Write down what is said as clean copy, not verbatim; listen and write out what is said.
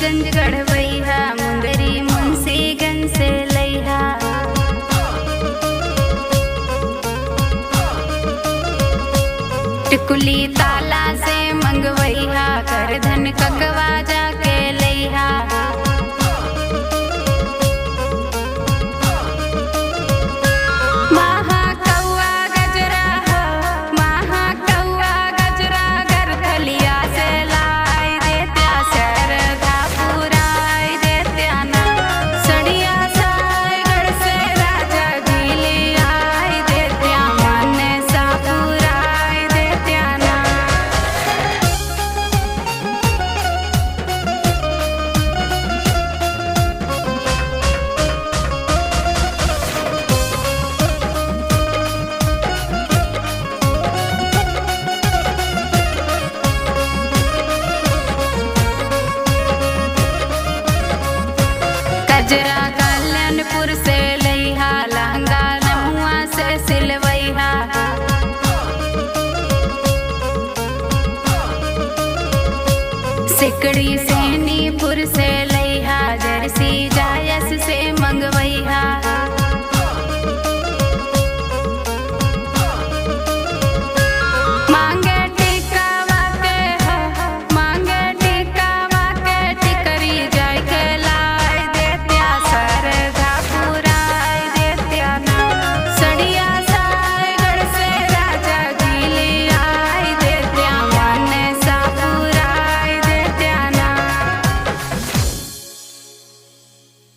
गंज गढ़वैया, मुंदरी मुंशीगंज से लैहा। टिकुली ताला से मंगवैहा, करधन ककवा जाके लैहा। महाकौआ गजरा हो, महाकौआ गजरा गरथलिया से लाई देत्या, सरधा पुराई देत्या ना। सड़िया साईगढ़ से राजा झीली आई देत्या, मन सा पुराई देत्या ना। गजरा कल्याणपुर से लैहा, लहंगा नमुआ से सिलवैहा। सिकड़ी सैनीपुर से